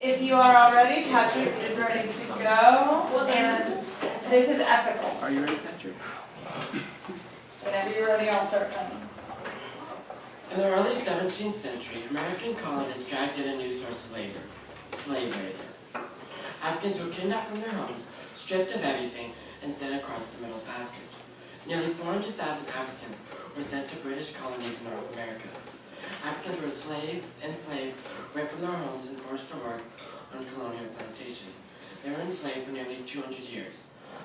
If you are all ready, Patrick is ready to go. And this is ethical. Are you ready, Patrick? Whenever you're ready, I'll start coming. In the early 17th century, American colonists dragged in a new source of labor, slave labor. Africans were kidnapped from their homes, stripped of everything, and sent across the Middle Passage. Nearly 400,000 Africans were sent to British colonies in North America. Africans were enslaved, ripped from their homes, and forced to work on colonial plantations. They were enslaved for nearly 200 years.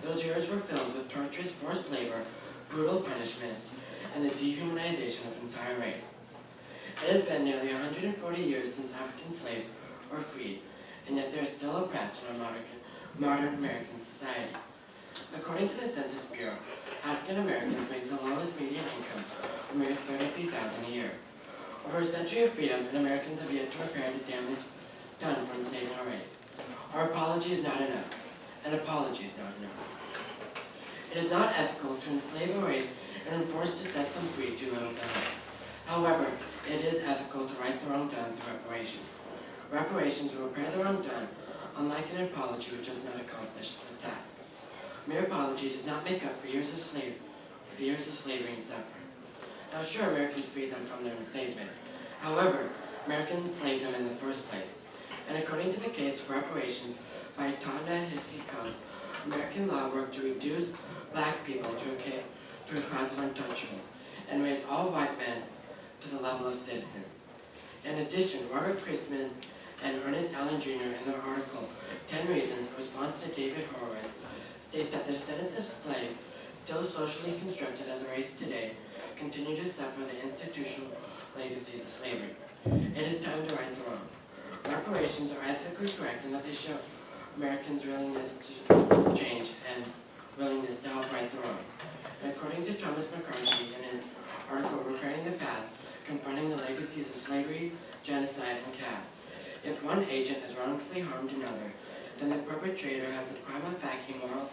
Those years were filled with torturous forced labor, brutal punishments, and the dehumanization of an entire race. It has been nearly 140 years since African slaves were freed, and yet they are still oppressed in our modern American society. According to the Census Bureau, African Americans make the lowest median income of mere $33,000 a year. Over a century of freedom, and Americans have yet to repair the damage done for enslaving our race. Our apology is not enough. An apology is not enough. It is not ethical to enslave a race and enforce to set them free too little time. However, it is ethical to right the wrong done through reparations. Reparations will repair the wrong done, unlike an apology which does not accomplish the task. Mere apology does not make up for years of slavery and suffering. Now sure, Americans freed them from their enslavement. However, Americans enslaved them in the first place. And according to the case of reparations by Ta-Nehisi Coates, American law worked to reduce black people to a class of untouchables and raise all white men to the level of citizens. In addition, Robert Chrisman and Ernest Allen Jr. in their article, 10 Reasons, in response to David Horowitz, state that the descendants of slaves, still socially constructed as a race today, continue to suffer the institutional legacies of slavery. It is time to right the wrong. Reparations are ethically correct in that they show Americans' willingness to change and willingness to help right the wrong. And according to Thomas McCarthy in his article, Repairing the Past, Confronting the Legacies of Slavery, Genocide, and Caste, if one agent has wrongfully harmed another, then the perpetrator has the prima facie moral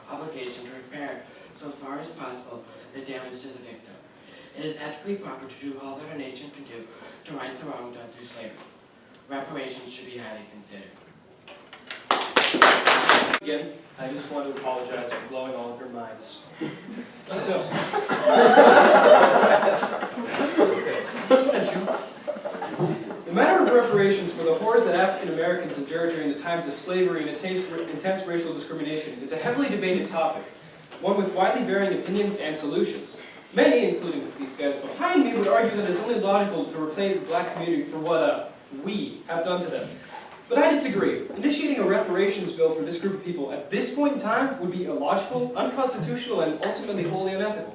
obligation to repair, so far as possible, the damage to the victim. It is ethically proper to do all that a nation can do to right the wrong done through slavery. Reparations should be highly considered. Again, I just want to apologize for blowing all of your minds. So, the matter of reparations for the horrors that African Americans endured during the times of slavery and intense racial discrimination is a heavily debated topic, one with widely varying opinions and solutions. Many, including these guys behind me, would argue that it's only logical to repay the black community for what we have done to them. But I disagree. Initiating a reparations bill for this group of people at this point in time would be illogical, unconstitutional, and ultimately wholly unethical.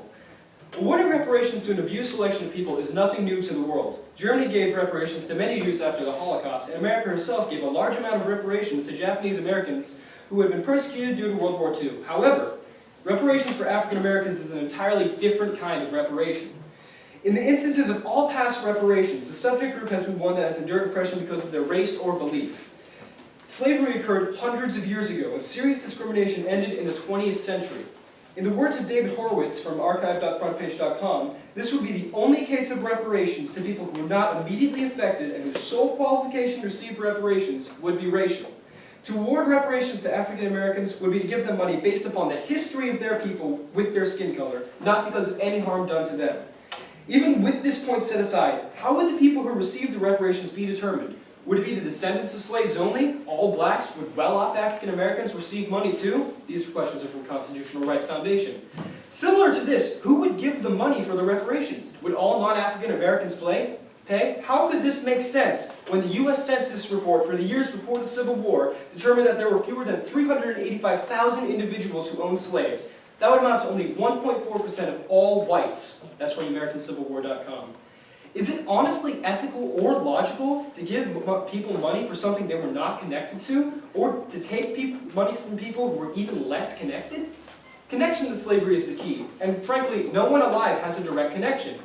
Awarding reparations to an abused selection of people is nothing new to the world. Germany gave reparations to many Jews after the Holocaust, and America herself gave a large amount of reparations to Japanese Americans who had been persecuted due to World War II. However, reparations for African Americans is an entirely different kind of reparation. In the instances of all past reparations, the subject group has been one that has endured oppression because of their race or belief. Slavery occurred hundreds of years ago, and serious discrimination ended in the 20th century. In the words of David Horowitz from archive.frontpage.com, this would be the only case of reparations to people who were not immediately affected and whose sole qualification to receive reparations would be racial. To award reparations to African Americans would be to give them money based upon the history of their people with their skin color, not because of any harm done to them. Even with this point set aside, how would the people who received the reparations be determined? Would it be the descendants of slaves only? All blacks? Would well-off African Americans receive money too? These questions are from Constitutional Rights Foundation. Similar to this, who would give the money for the reparations? Would all non-African Americans pay? How could this make sense when the U.S. Census report for the years before the Civil War determined that there were fewer than 385,000 individuals who owned slaves? That would amount to only 1.4% of all whites. That's from AmericanCivilWar.com. Is it honestly ethical or logical to give people money for something they were not connected to, or to take money from people who were even less connected? Connection to slavery is the key, and frankly, no one alive has a direct connection,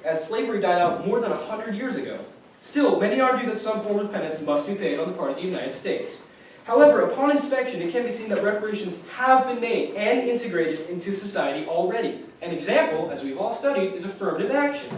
as slavery died out more than 100 years ago. Still, many argue that some form of penance must be paid on the part of the United States. However, upon inspection, it can be seen that reparations have been made and integrated into society already. An example, as we've all studied, is affirmative action.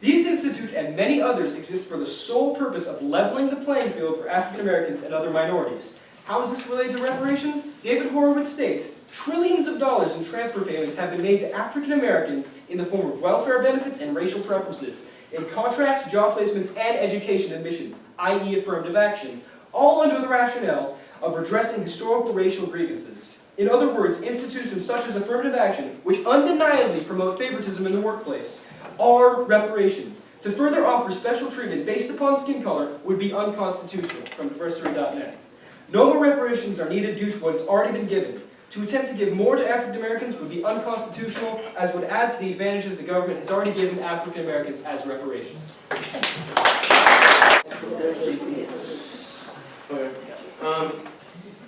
These institutes and many others exist for the sole purpose of leveling the playing field for African Americans and other minorities. How is this related to reparations? David Horowitz states, trillions of dollars in transfer payments have been made to African Americans in the form of welfare benefits and racial preferences, in contracts, job placements, and education admissions, i.e. affirmative action, all under the rationale of redressing historical racial grievances. In other words, institutions such as affirmative action, which undeniably promote favoritism in the workplace, are reparations. To further offer special treatment based upon skin color would be unconstitutional, from adversary.net. No more reparations are needed due to what has already been given. To attempt to give more to African Americans would be unconstitutional, as would add to the advantages the government has already given African Americans as reparations.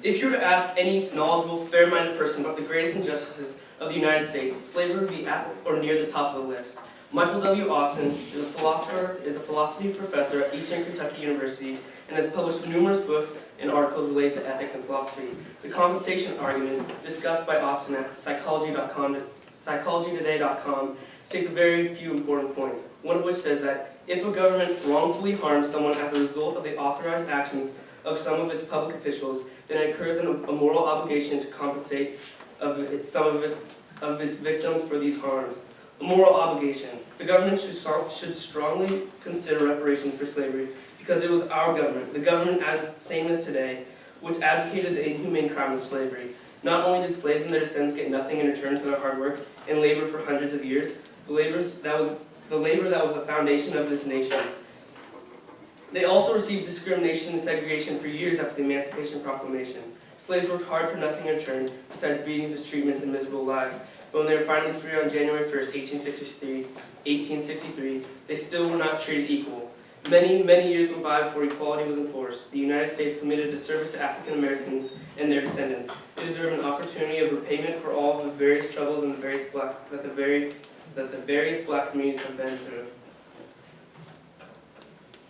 If you were to ask any knowledgeable, fair-minded person about the greatest injustices of the United States, slavery would be at or near the top of the list. Michael W. Austin is a philosophy professor at Eastern Kentucky University and has published numerous books and articles related to ethics and philosophy. The compensation argument discussed by Austin at psychologytoday.com states a very few important points, one of which says that if a government wrongfully harms someone as a result of the authorized actions of some of its public officials, then it incurs a moral obligation to compensate some of its victims for these harms. A moral obligation. The government should strongly consider reparations for slavery because it was our government, the government as same as today, which advocated the inhumane crime of slavery. Not only did slaves and their descendants get nothing in return for their hard work and labor for hundreds of years, the labor that was the foundation of this nation. They also received discrimination and segregation for years after the Emancipation Proclamation. Slaves worked hard for nothing in return, besides beatings, mistreatments, and miserable lives. But when they were finally free on January 1st, 1863, they still were not treated equal. Many, many years went by before equality was enforced. The United States committed a service to African Americans and their descendants. They deserve an opportunity of repayment for all of the various troubles and the various black communities have been through.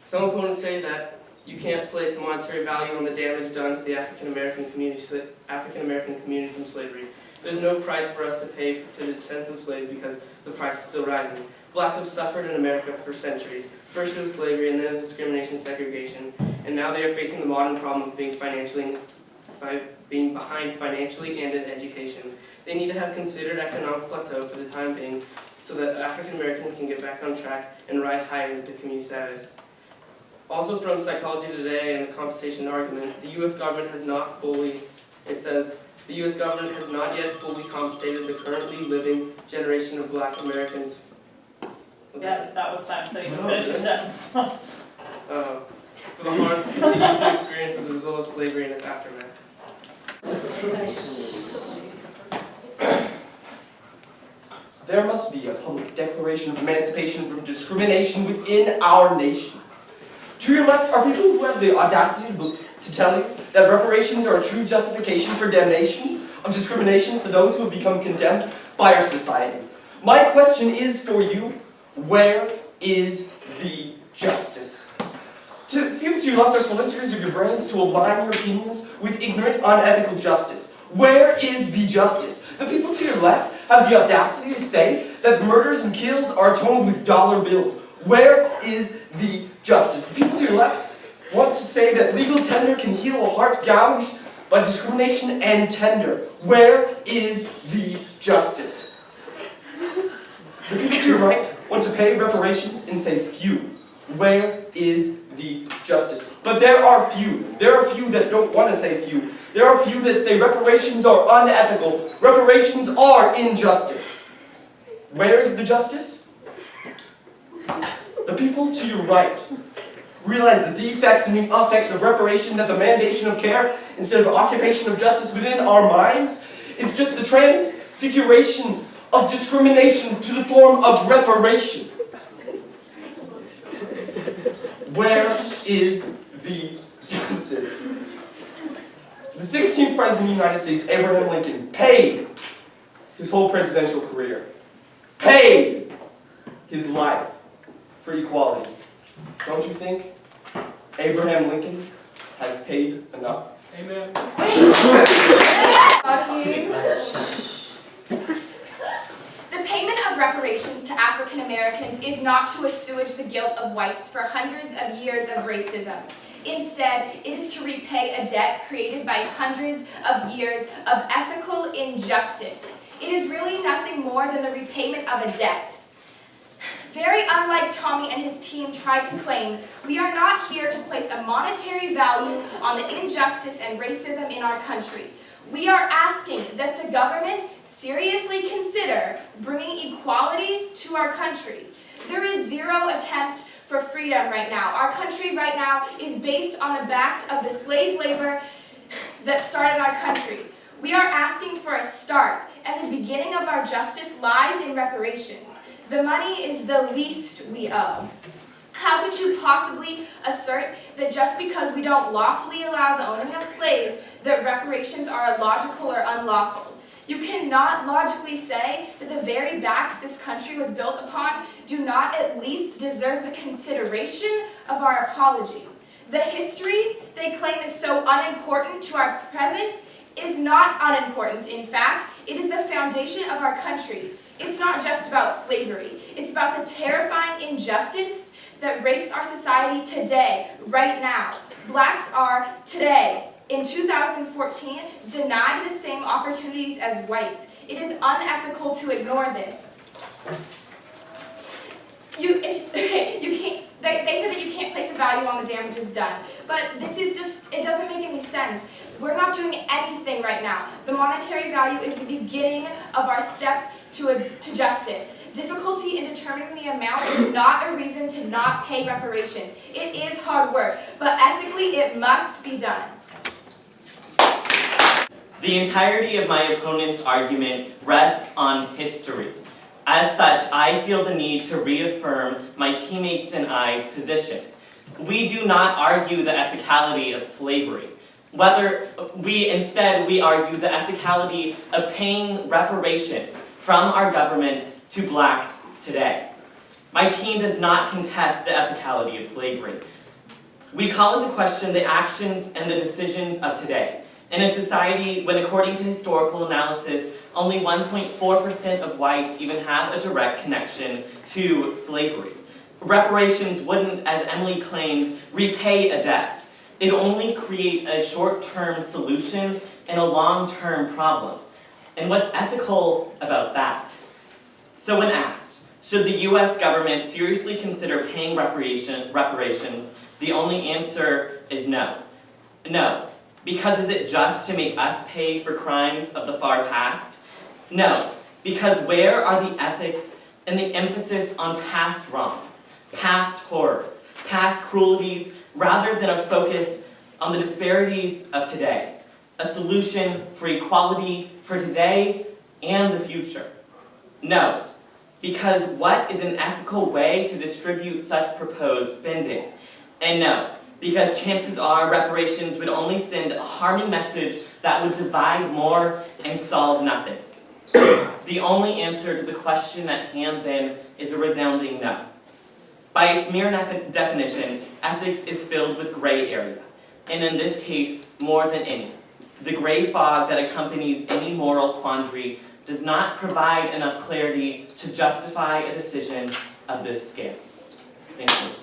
Some opponents say that you can't place a monetary value on the damage done to the African American community from slavery. There's no price for us to pay to the descendants of slaves because the price is still rising. Blacks have suffered in America for centuries. First it was slavery, and then it was discrimination and segregation, and now they are facing the modern problem of being behind financially and in education. They need to have considered economic plateau for the time being so that African Americans can get back on track and rise higher into community status. Also from Psychology Today and the compensation argument, the U.S. government has not fully, it says, the U.S. government has not yet fully compensated the currently living generation of black Americans. That was time, so you can finish your sentence. For the harms they continue to experience as a result of slavery and its aftermath. There must be a public declaration of emancipation from discrimination within our nation. To your left are people who have the audacity to tell you that reparations are a true justification for damnations of discrimination for those who have become condemned by our society. My question is for you, where is the justice? To the people to your left are solicitors of your brains to align your opinions with ignorant, unethical justice. Where is the justice? The people to your left have the audacity to say that murders and kills are atoned with dollar bills. Where is the justice? The people to your left want to say that legal tender can heal a heart gouged by discrimination and tender. Where is the justice? The people to your right want to pay reparations and say few. Where is the justice? But there are few. There are few that don't want to say few. There are few that say reparations are unethical. Reparations are injustice. Where is the justice? The people to your right realize the defects and the effects of reparation, that the mandation of care instead of occupation of justice within our minds is just the transfiguration of discrimination to the form of reparation. Where is the justice? The 16th President of the United States, Abraham Lincoln, paid his whole presidential career, paid his life for equality. Don't you think Abraham Lincoln has paid enough? Amen. The payment of reparations to African Americans is not to assuage the guilt of whites for hundreds of years of racism. Instead, it is to repay a debt created by hundreds of years of ethical injustice. It is really nothing more than the repayment of a debt. Very unlike Tommy and his team tried to claim, we are not here to place a monetary value on the injustice and racism in our country. We are asking that the government seriously consider bringing equality to our country. There is zero attempt for freedom right now. Our country right now is based on the backs of the slave labor that started our country. We are asking for a start, and the beginning of our justice lies in reparations. The money is the least we owe. How could you possibly assert that just because we don't lawfully allow the owning of slaves, that reparations are illogical or unlawful? You cannot logically say that the very backs this country was built upon do not at least deserve the consideration of our apology. The history they claim is so unimportant to our present is not unimportant. In fact, it is the foundation of our country. It's not just about slavery. It's about the terrifying injustice that rapes our society today, right now. Blacks are, today, in 2014, denied the same opportunities as whites. It is unethical to ignore this. They said that you can't place a value on the damages done, but this is just, it doesn't make any sense. We're not doing anything right now. The monetary value is the beginning of our steps to justice. Difficulty in determining the amount is not a reason to not pay reparations. It is hard work, but ethically it must be done. The entirety of my opponent's argument rests on history. As such, I feel the need to reaffirm my teammates and I's position. We do not argue the ethicality of slavery. Instead, we argue the ethicality of paying reparations from our government to blacks today. My team does not contest the ethicality of slavery. We call into question the actions and the decisions of today. In a society when, according to historical analysis, only 1.4% of whites even have a direct connection to slavery. Reparations wouldn't, as Emily claimed, repay a debt. It only create a short-term solution and a long-term problem. And what's ethical about that? So when asked, should the US government seriously consider paying reparations, the only answer is no. No. Because is it just to make us pay for crimes of the far past? No. Because where are the ethics and the emphasis on past wrongs, past horrors, past cruelties, rather than a focus on the disparities of today? A solution for equality for today and the future? No. Because what is an ethical way to distribute such proposed spending? And no. Because chances are reparations would only send a harming message that would divide more and solve nothing. The only answer to the question at hand, then, is a resounding no. By its mere definition, ethics is filled with gray area, and in this case, more than any. The gray fog that accompanies any moral quandary does not provide enough clarity to justify a decision of this scale. Thank you.